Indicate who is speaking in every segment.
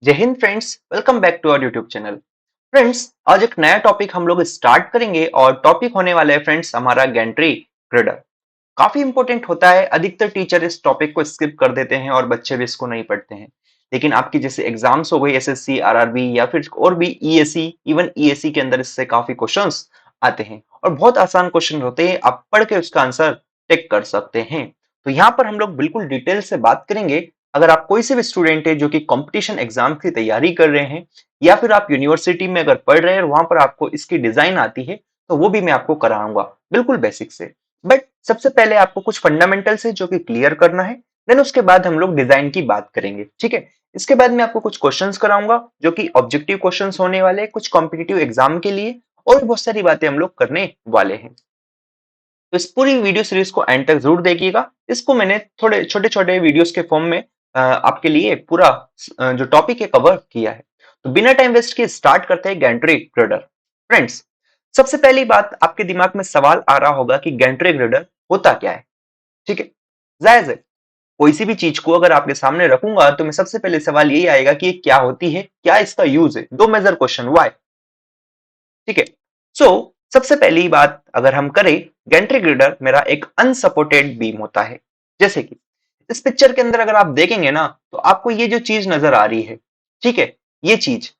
Speaker 1: जय हिंद friends, welcome back to our YouTube channel. Friends, आज एक नया टॉपिक हम लोग स्टार्ट करेंगे और टॉपिक होने वाला है फ्रेंड्स हमारा गैंट्री ग्रिडर। काफी इंपॉर्टेंट होता है। अधिकतर टीचर इस टॉपिक को स्किप कर देते हैं और बच्चे भी इसको नहीं पढ़ते हैं। लेकिन आपकी जैसे एग्जाम्स हो गई एसएससी, आरआरबी या फिर और भी ईएससी, इवन ईएससी के अंदर इससे काफी क्वेश्चंस आते हैं और बहुत आसान क्वेश्चन होते हैं। आप पढ़ के उसका आंसर टिक कर सकते हैं। तो यहाँ पर हम लोग बिल्कुल डिटेल से बात करेंगे। अगर आप कोई से भी स्टूडेंट है जो कि कंपटीशन एग्जाम की तैयारी कर रहे हैं या फिर आप यूनिवर्सिटी में अगर पढ़ रहे हैं और वहां पर आपको इसकी डिजाइन आती है, तो वो भी मैं आपको कराऊंगा बिल्कुल बेसिक से। बट सबसे पहले आपको कुछ फंडामेंटल्स है जो कि क्लियर करना है। देन उसके बाद हम लोग डिजाइन की बात करेंगे, ठीक है। इसके बाद मैं आपको कुछ क्वेश्चंस कराऊंगा जो कि ऑब्जेक्टिव क्वेश्चंस होने वाले हैं कुछ कॉम्पिटिटिव एग्जाम के लिए, और भी बहुत सारी बातें हम लोग करने वाले हैं। तो इस पूरी वीडियो सीरीज को एंड तक जरूर देखिएगा। इसको मैंने थोड़े छोटे छोटे वीडियोस के फॉर्म में आपके लिए पूरा जो टॉपिक है कवर किया है। तो बिना टाइम वेस्ट के स्टार्ट करते हैं गैंट्री ग्रिडर। फ्रेंड्स, सबसे पहली बात आपके दिमाग में सवाल आ रहा होगा कि गैंट्री ग्रिडर होता क्या है, ठीक है। जायज है। कोई सी भी चीज को अगर आपके सामने रखूंगा तो मैं सबसे पहले सवाल यही आएगा कि ये क्या होती है, क्या इसका यूज है। दो मेजर क्वेश्चन, व्हाई, ठीक है। सो सबसे पहली बात अगर हम करें, गैंट्री ग्रिडर मेरा एक अनसपोर्टेड बीम होता है। जैसे कि इस पिक्चर के अंदर अगर आप देखेंगे ना, तो आपको ये जो चीज नजर आ रही है, ठीक है, ये चीज,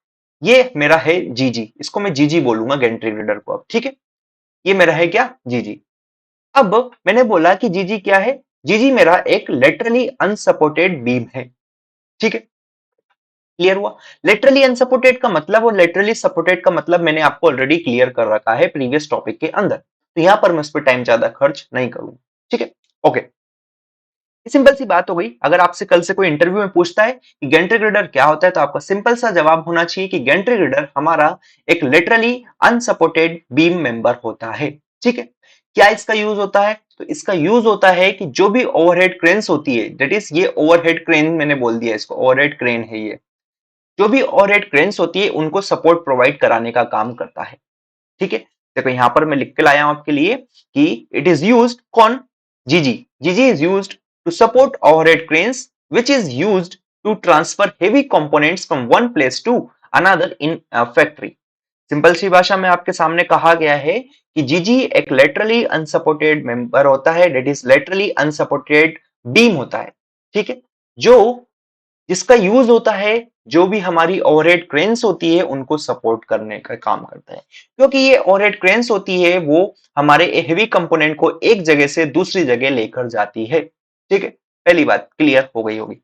Speaker 1: ये मेरा है जीजी। इसको मैं जीजी बोलूंगा गैंट्री ग्रिडर को अब, ठीक है। ये मेरा है क्या, जीजी। अब मैंने बोला कि जीजी क्या है। जीजी मेरा एक लेटरली अनसपोर्टेड बीम है, ठीक है। क्लियर हुआ। लेटरली अनसपोर्टेड का मतलब और लेटरली सपोर्टेड का मतलब मैंने आपको ऑलरेडी क्लियर कर रखा है प्रीवियस टॉपिक के अंदर, तो यहां पर मैं उस पर टाइम ज्यादा खर्च नहीं करूंगा, ठीक है। ओके, सिंपल सी बात हो गई। अगर आपसे कल से कोई इंटरव्यू में पूछता है कि गैंट्री ग्रिडर क्या होता है, तो आपका सिंपल सा जवाब होना चाहिए कि गैंट्री ग्रिडर हमारा एक लिटरली अनसपोर्टेड बीम मेंबर होता है, ठीक है। क्या इसका यूज होता है, तो इसका यूज होता है कि जो भी ओवरहेड क्रेन्स होती है, दैट इज ये ओवरहेड क्रेन मैंने बोल दिया, इसको ओवरहेड क्रेन है ये। जो भी ओवरहेड क्रेन्स होती है उनको सपोर्ट प्रोवाइड कराने का काम करता है, ठीक है। देखो यहां पर मैं लिख के लाया हूं आपके लिए कि इट इज यूज्ड, कौन, G G. G G is used to support overhead cranes which is used to transfer heavy components from one place to another in factory. Simple सी भाषा में आपके सामने कहा गया है कि जीजी एक लेटरली अनसपोर्टेड मेंबर होता है, that is laterally unsupported beam होता है, ठीक है। जो जिसका यूज होता है, जो भी हमारी ओवरहेड क्रेन्स होती है उनको सपोर्ट करने का काम करता है। क्योंकि ये ओवरहेड क्रेन्स होती है वो हमारे हेवी कंपोनेंट को एक जगह से दूसरी जगह लेकर जाती है, ठीक है। पहली बात क्लियर हो गई होगी।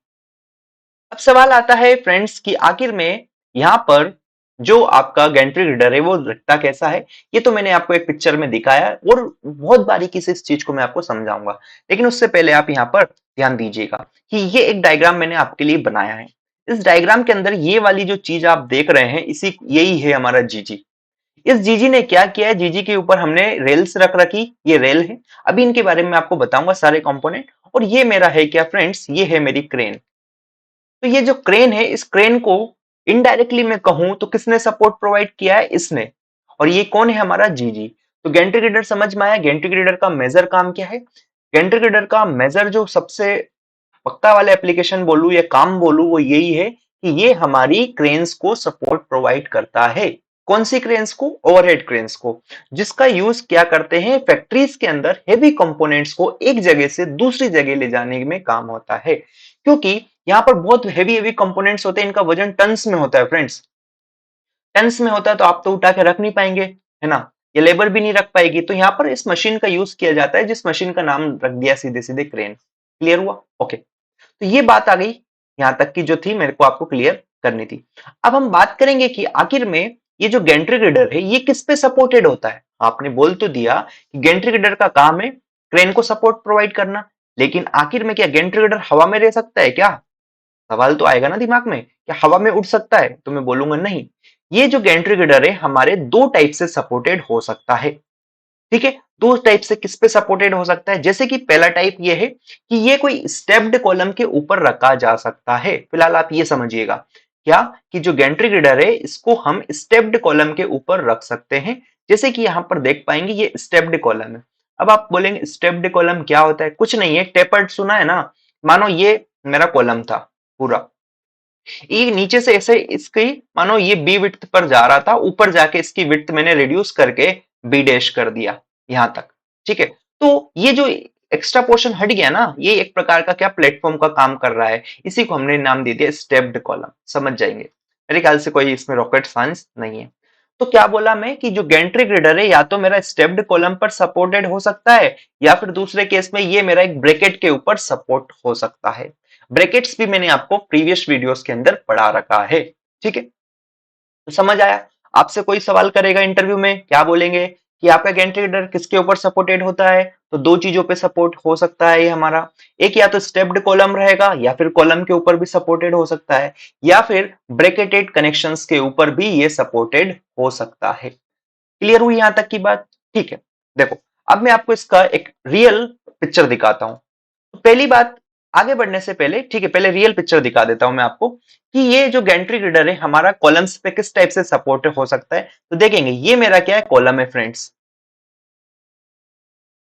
Speaker 1: अब सवाल आता है फ्रेंड्स कि आखिर में यहाँ पर जो आपका गैंट्री ग्रिडर है वो दिखता कैसा है। ये तो मैंने आपको एक पिक्चर में दिखाया है और बहुत बारीकी से इस चीज को मैं आपको समझाऊंगा। लेकिन उससे पहले आप यहाँ पर ध्यान दीजिएगा कि ये एक डायग्राम मैंने आपके लिए बनाया है। इस डायग्राम के अंदर ये वाली जो चीज आप देख रहे हैं, इसी यही है हमारा जीजी। इस जीजी ने क्या किया है, जीजी के ऊपर हमने रेल्स रख रखी, ये रेल है। अभी इनके बारे में आपको बताऊंगा सारे कंपोनेंट। और ये मेरा है क्या फ्रेंड्स, ये है मेरी क्रेन। तो ये जो क्रेन है, इस क्रेन को इनडायरेक्टली मैं कहूं तो किसने सपोर्ट प्रोवाइड किया है, इसने। और ये कौन है, हमारा जीजी। तो गैंट्री ग्रिडर समझ में आया। गैंट्री ग्रिडर का मेजर काम क्या है। गैंट्री ग्रिडर का मेजर जो सबसे पक्का वाला एप्लीकेशन बोलूं या काम बोलूं, वो यही है कि ये हमारी क्रेन्स को सपोर्ट प्रोवाइड करता है। कौन सी क्रेन्स को, ओवरहेड क्रेन्स को, जिसका यूज क्या करते हैं, फैक्ट्रीज के अंदर हेवी कंपोनेंट्स को एक जगह से दूसरी जगह ले जाने में काम होता है। क्योंकि यहाँ पर बहुत हेवी हेवी कंपोनेंट्स होते हैं, इनका वजन टन्स में होता है फ्रेंड्स। टन्स में होता है तो आप तो उठा के रख नहीं पाएंगे, है ना। ये लेबर भी नहीं रख पाएगी। तो यहाँ पर इस मशीन का यूज किया जाता है, जिस मशीन का नाम रख दिया सीधे सीधे क्रेन। क्लियर हुआ, ओके। तो ये बात आ गई यहां तक की, जो थी मेरे को आपको क्लियर करनी थी। अब हम बात करेंगे कि आखिर में ये जो गैंट्री ग्रिडर है ये किस पे सपोर्टेड होता है। आपने बोल तो दिया कि गैंट्री ग्रिडर का काम है क्रेन को सपोर्ट प्रोवाइड करना, लेकिन आखिर में क्या गैंट्री ग्रिडर हवा में रह सकता है क्या। सवाल तो आएगा ना दिमाग में, क्या हवा में उड़ सकता है, तो मैं बोलूंगा नहीं। ये जो गैंट्री ग्रिडर है हमारे दो टाइप से सपोर्टेड हो सकता है, ठीक है। दो टाइप से किस पे सपोर्टेड हो सकता है। जैसे कि पहला टाइप ये है कि ये कोई स्टेप्ड कॉलम के ऊपर रखा जा सकता है। फिलहाल आप ये समझिएगा क्या, कि जो गैंट्री ग्रिडर है इसको हम स्टेप्ड कॉलम के ऊपर रख सकते हैं। जैसे कि यहां पर देख पाएंगे ये स्टेप्ड कॉलम है। अब आप बोलेंगे स्टेप्ड कॉलम क्या होता है, कुछ नहीं है, टेपर्ड सुना है ना। मानो ये मेरा कॉलम था पूरा, ये नीचे से ऐसे इसकी मानो ये बी विड्थ पर जा रहा था, ऊपर जाके इसकी विड्थ मैंने रिड्यूस करके बी डैश कर दिया यहां तक। ठीक है, तो ये जो एक्स्ट्रा पोर्शन हट गया ना, ये एक प्रकार का क्या प्लेटफॉर्म का काम कर रहा है। इसी को हमने नाम दे दिया स्टेप्ड कॉलम। समझ जाएंगे, मेरे ख्याल से कोई इसमें रॉकेट साइंस नहीं है। तो क्या बोला मैं कि जो गैंट्री ग्रिडर है या तो मेरा स्टेप्ड कॉलम पर सपोर्टेड हो सकता है, या फिर दूसरे केस में ये मेरा एक ब्रैकेट के ऊपर सपोर्ट हो सकता है। ब्रैकेट्स भी मैंने आपको प्रीवियस वीडियोस के अंदर पढ़ा रखा है। ठीक है, तो समझ आया। आपसे कोई सवाल करेगा इंटरव्यू में, क्या बोलेंगे कि आपका गैंट्री ग्रिडर किसके ऊपर सपोर्टेड होता है, तो दो चीजों पे सपोर्ट हो सकता है ये हमारा। एक या तो स्टेप्ड कॉलम रहेगा, या फिर कॉलम के ऊपर भी सपोर्टेड हो सकता है, या फिर ब्रैकेटेड कनेक्शंस के ऊपर भी ये सपोर्टेड हो सकता है। क्लियर हुई यहां तक की बात? ठीक है, देखो अब मैं आपको इसका एक रियल पिक्चर दिखाता हूं। तो पहली बात, आगे बढ़ने से पहले, ठीक है, पहले रियल पिक्चर दिखा देता हूं मैं आपको कि ये जो गैंट्री ग्रिडर है हमारा कॉलम्स पे किस टाइप से सपोर्ट हो सकता है। तो देखेंगे ये मेरा क्या है, कॉलम है फ्रेंड्स।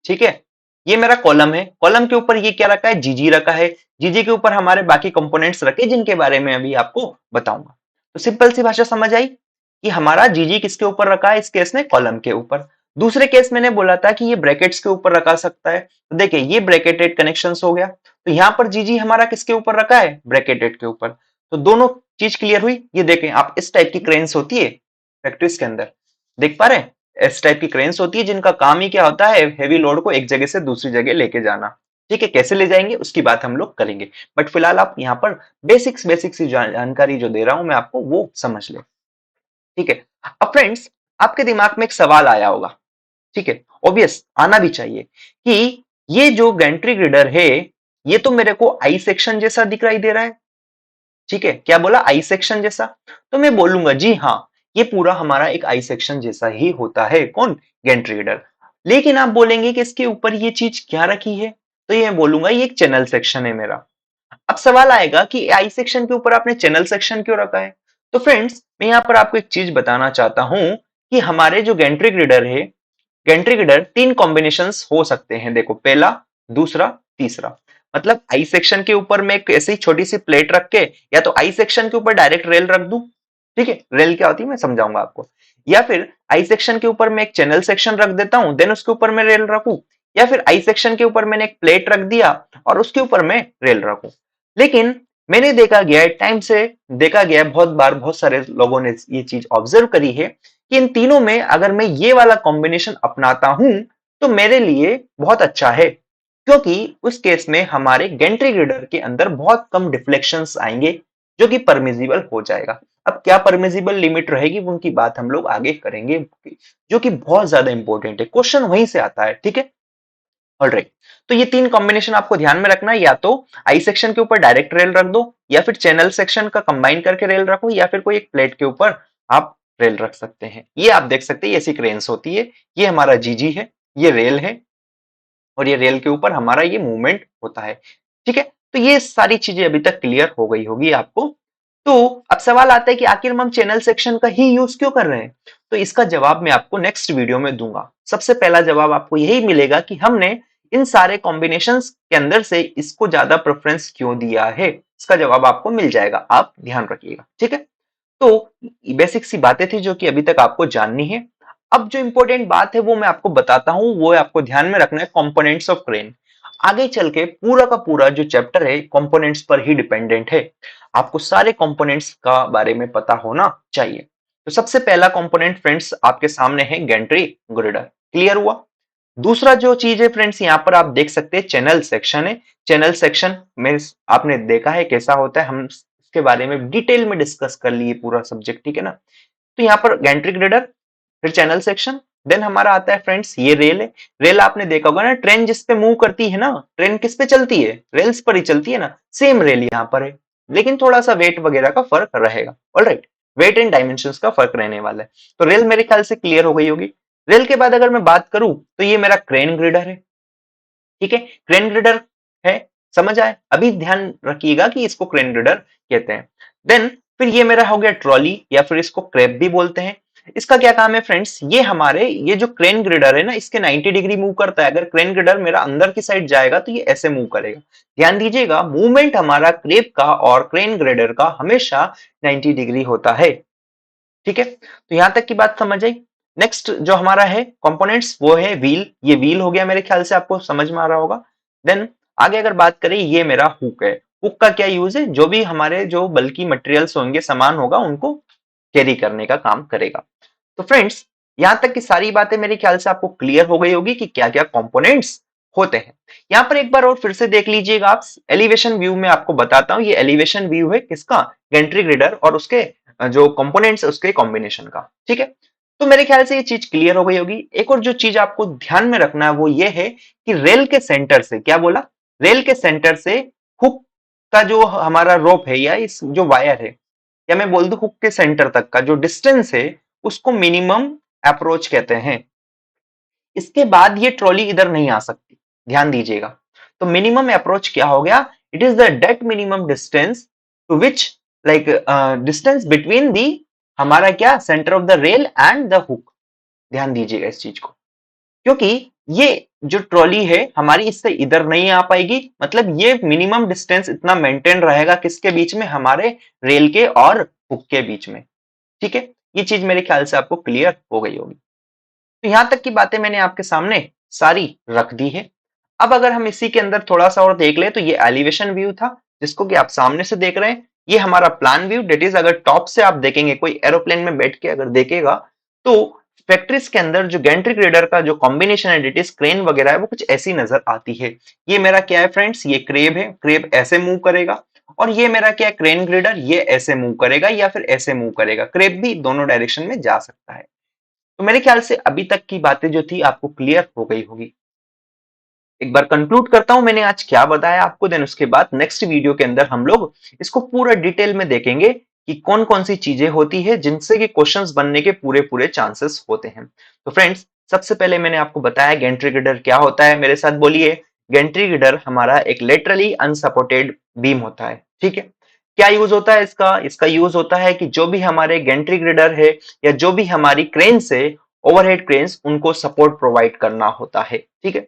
Speaker 1: ठीक है, ये मेरा कॉलम है, कॉलम के ऊपर ये क्या रखा है, जीजी रखा है। जीजी के ऊपर हमारे बाकी कंपोनेंट्स रखे जिनके बारे में अभी आपको बताऊंगा। तो सिंपल सी भाषा समझ आई कि हमारा जीजी किसके ऊपर रखा है, इस केस में कॉलम के ऊपर। दूसरे केस मैंने बोला था कि ये ब्रैकेट्स के ऊपर रखा सकता है, तो देखिए ये ब्रैकेटेड कनेक्शंस हो गया। तो यहाँ पर जीजी हमारा किसके ऊपर रखा है, ब्रैकेटेड के ऊपर। तो दोनों चीज क्लियर हुई। ये देखें आप, इस टाइप की क्रेन्स होती है फैक्ट्रीज के अंदर, देख पा रहे हैं, इस टाइप की क्रेन्स होती है जिनका काम ही क्या होता है, हेवी लोड को एक जगह से दूसरी जगह लेके जाना। ठीक है, कैसे ले जाएंगे उसकी बात हम लोग करेंगे, बट फिलहाल आप यहाँ पर बेसिक्स बेसिक्स जानकारी जो दे रहा हूं मैं आपको वो समझ ले। ठीक है, अब फ्रेंड्स आपके दिमाग में एक सवाल आया होगा, ठीक है, ऑब्वियस आना भी चाहिए, कि ये जो गैंट्री ग्रिडर है ये तो मेरे को आई सेक्शन जैसा दिखाई दे रहा है। ठीक है, क्या बोला, आई सेक्शन जैसा। तो मैं बोलूंगा जी हाँ, ये पूरा हमारा एक आई सेक्शन जैसा ही होता है, कौन, गैंट्री ग्रिडर। लेकिन आप बोलेंगे कि इसके ऊपर ये चीज क्या रखी है, तो ये मैं बोलूंगा ये एक चैनल सेक्शन है मेरा। अब सवाल आएगा कि आई सेक्शन के ऊपर आपने चैनल सेक्शन क्यों रखा है। तो फ्रेंड्स मैं यहाँ पर आपको एक चीज बताना चाहता हूं कि हमारे जो गैंट्री ग्रिडर है, गैंट्री ग्रिडर तीन कॉम्बिनेशन हो सकते हैं। देखो पहला, दूसरा, तीसरा। मतलब आई सेक्शन के ऊपर मैं एक ऐसी छोटी सी प्लेट रख के, या तो आई सेक्शन के ऊपर डायरेक्ट रेल रख दूं। ठीक है, रेल क्या होती है मैं समझाऊंगा आपको। या फिर आई सेक्शन के ऊपर मैं एक चैनल सेक्शन रख देता हूं, देन उसके ऊपर मैं रेल रखूं। या फिर आई सेक्शन के ऊपर मैंने एक प्लेट रख दिया और उसके ऊपर मैं रेल रखूं। लेकिन मैंने देखा गया है, टाइम से देखा गया है, बहुत बार बहुत सारे लोगों ने ये चीज ऑब्जर्व करी है कि इन तीनों में अगर मैं ये वाला कॉम्बिनेशन अपनाता हूं तो मेरे लिए बहुत अच्छा है, क्योंकि उस केस में हमारे गैंट्री ग्रिडर के अंदर बहुत कम डिफ्लेक्शंस आएंगे, जो कि परमिजिबल हो जाएगा। अब क्या परमिजिबल लिमिट रहेगी उनकी बात हम लोग आगे करेंगे, जो कि बहुत ज्यादा इंपॉर्टेंट है, क्वेश्चन वहीं से आता है। ठीक है, ऑलराइट। तो ये तीन कॉम्बिनेशन आपको ध्यान में रखना है, या तो आई सेक्शन के ऊपर डायरेक्ट रेल रख दो, या फिर चैनल सेक्शन का कंबाइन करके रेल रखो, या फिर कोई एक प्लेट के ऊपर आप रेल रख सकते हैं। ये आप देख सकते हैं, ऐसी क्रेन्स होती है। ये हमारा जीजी है, ये रेल है, और ये रेल के ऊपर हमारा ये मूवमेंट होता है। ठीक है, तो ये सारी चीजें अभी तक क्लियर हो गई होगी आपको। तो अब सवाल आता है कि आखिर हम चैनल सेक्शन का ही यूज क्यों कर रहे हैं। तो इसका जवाब मैं आपको नेक्स्ट वीडियो में दूंगा। सबसे पहला जवाब आपको यही मिलेगा कि हमने इन सारे कॉम्बिनेशंस के अंदर से इसको ज्यादा प्रेफरेंस क्यों दिया है। इसका जवाब आपको मिल जाएगा, आप ध्यान रखिएगा। ठीक है, तो बेसिक सी बातें थी जो कि अभी तक आपको जाननी है। अब जो इंपॉर्टेंट बात है वो मैं आपको बताता हूं, वो आपको ध्यान में रखना है, कंपोनेंट्स ऑफ क्रेन। आगे चल के पूरा का पूरा जो चैप्टर है कंपोनेंट्स पर ही डिपेंडेंट है। आपको सारे कंपोनेंट्स का बारे में पता होना चाहिए। तो सबसे पहला कंपोनेंट फ्रेंड्स आपके सामने है गैंट्री ग्रिडर। क्लियर हुआ। दूसरा जो चीज है फ्रेंड्स, यहाँ पर आप देख सकते हैं चैनल सेक्शन है। चैनल सेक्शन में आपने देखा है कैसा होता है, हम इसके बारे में डिटेल में डिस्कस कर लिए पूरा सब्जेक्ट। ठीक है ना। तो यहाँ पर गैंट्री ग्रिडर, फिर चैनल सेक्शन, देन हमारा आता है फ्रेंड्स ये रेल है। रेल आपने देखा होगा ना, ट्रेन जिस पे मूव करती है ना, ट्रेन किस पे चलती है, रेल्स पर ही चलती है ना। सेम रेल यहाँ पर है, लेकिन थोड़ा सा वेट वगैरह का फर्क रहेगा। ऑलराइट, वेट एंड डायमेंशंस का फर्क रहने वाला है। तो रेल मेरे ख्याल से क्लियर हो गई होगी। रेल के बाद अगर मैं बात करूं तो ये मेरा क्रेन ग्रिडर है। ठीक है, क्रेन ग्रिडर है, समझ आए। अभी ध्यान रखिएगा कि इसको क्रेन ग्रिडर कहते हैं। देन फिर ये मेरा हो गया ट्रॉली, या फिर इसको क्रेब भी बोलते हैं। इसका क्या काम है फ्रेंड्स, ये जो क्रेन ग्रिडर है ना, इसके 90 डिग्री मूव करता है। अगर क्रेन ग्रिडर मेरा अंदर की साइड जाएगा तो ये ऐसे मूव करेगा। ध्यान दीजिएगा, मूवमेंट हमारा क्रेप का और क्रेन ग्रिडर का हमेशा 90 डिग्री होता है। ठीक है, तो यहां तक की बात समझ आई। नेक्स्ट जो हमारा है कंपोनेंट्स, वो है व्हील। ये व्हील हो गया, मेरे ख्याल से आपको समझ में आ रहा होगा। देन आगे अगर बात करें, ये मेरा हुक है। हुक का क्या यूज है, जो भी हमारे जो बल्कि मटेरियल्स होंगे, सामान होगा, उनको कैरी करने का काम करेगा। तो फ्रेंड्स, यहां तक की सारी बातें मेरे ख्याल से आपको क्लियर हो गई होगी कि क्या क्या कंपोनेंट्स होते हैं। यहां पर एक बार और फिर से देख लीजिएगा आप, एलिवेशन व्यू में आपको बताता हूं। ये एलिवेशन व्यू है किसका, गेंट्री ग्रिडर और उसके जो कंपोनेंट्स है उसके कॉम्बिनेशन का। ठीक है, तो मेरे ख्याल से ये चीज क्लियर हो गई होगी। एक और जो चीज आपको ध्यान में रखना है वो ये है कि रेल के सेंटर से, क्या बोला, रेल के सेंटर से हुक का जो हमारा रोप है या इस जो वायर है, या मैं बोल दूं हुक के सेंटर तक का जो डिस्टेंस है, उसको मिनिमम अप्रोच कहते हैं। इसके बाद ये ट्रॉली इधर नहीं आ सकती, ध्यान दीजिएगा। तो मिनिमम अप्रोच क्या हो गया, it is the that minimum distance to which, like distance between the हमारा क्या, centre of the rail and the hook. ध्यान दीजिएगा इस चीज को, क्योंकि ये जो ट्रॉली है हमारी इससे इधर नहीं आ पाएगी, मतलब ये मिनिमम डिस्टेंस इतना मेंटेन रहेगा किसके बीच में, हमारे रेल के और हुक के बीच में। ठीक है, ये चीज मेरे ख्याल से आपको क्लियर हो गई होगी। तो यहां तक की बातें मैंने आपके सामने सारी रख दी है। अब अगर हम इसी के अंदर थोड़ा सा और देख ले, तो ये एलिवेशन व्यू था जिसको कि आप सामने से देख रहे हैं। ये हमारा प्लान व्यू, डेट इज अगर टॉप से आप देखेंगे, कोई एरोप्लेन में बैठ के अगर देखेगा, तो फैक्ट्रीज के अंदर जो गैंट्री ग्रेडर का जो कॉम्बिनेशन है, डेट इज क्रेन वगैरह है, वो कुछ ऐसी नजर आती है। ये मेरा क्या है फ्रेंड्स, ये क्रेब है, क्रेब ऐसे मूव करेगा। और ये मेरा क्या है, क्रेन ग्रेडर, ये ऐसे मूव करेगा या फिर ऐसे मूव करेगा। क्रेब भी दोनों डायरेक्शन में जा सकता है। तो मेरे ख्याल से अभी तक की बातें जो थी आपको क्लियर हो गई होगी। एक बार कंक्लूड करता हूं मैंने आज क्या बताया आपको, देन उसके बाद नेक्स्ट वीडियो के अंदर हम लोग इसको पूरा डिटेल में देखेंगे कि कौन कौन सी चीजें होती है जिनसे कि क्वेश्चंस बनने के पूरे पूरे चांसेस होते हैं। तो फ्रेंड्स, सबसे पहले मैंने आपको बताया गेंट्री गिडर क्या होता है, मेरे साथ बोलिए। गेंट्री गिडर हमारा एक लेटरली अनसपोर्टेड बीम होता है। ठीक है, क्या यूज होता है इसका, इसका यूज होता है कि जो भी हमारे गेंट्री ग्रिडर है या जो भी हमारी क्रेन्स है, ओवरहेड क्रेन्स, उनको सपोर्ट प्रोवाइड करना होता है। ठीक है,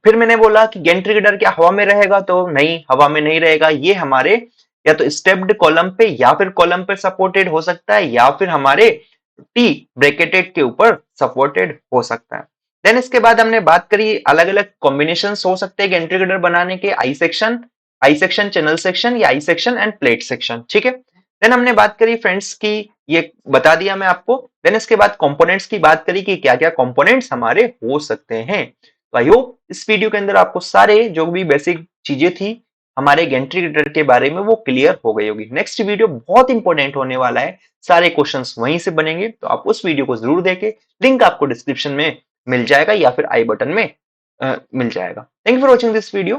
Speaker 1: फिर मैंने बोला कि गेंट्री ग्रिडर क्या हवा में रहेगा, तो नहीं, हवा में नहीं रहेगा। ये हमारे या तो स्टेप्ड कॉलम पे या फिर कॉलम पे सपोर्टेड हो सकता है, या फिर हमारे टी ब्रैकेटेड के ऊपर सपोर्टेड हो सकता है। देन इसके बाद हमने बात करी अलग अलग कॉम्बिनेशन हो सकते हैं गेंट्री ग्रिडर बनाने के, आई सेक्शन, चैनल सेक्शन या I section end plate section. ठीक है, देन हमने बात करी फ्रेंड्स की, ये बता दिया मैं आपको। देन इसके बाद कंपोनेंट्स की बात करी कि क्या क्या कंपोनेंट्स हमारे हो सकते हैं। तो आई होप इस वीडियो के अंदर आपको सारे जो भी बेसिक चीजें थी हमारे गेंट्री ग्रिडर के बारे में वो क्लियर हो गई होगी। नेक्स्ट वीडियो बहुत इंपॉर्टेंट होने वाला है, सारे क्वेश्चंस वहीं से बनेंगे, तो आप उस वीडियो को जरूर देखें। लिंक आपको डिस्क्रिप्शन में मिल जाएगा या फिर आई बटन में मिल जाएगा। Thank you for watching this video.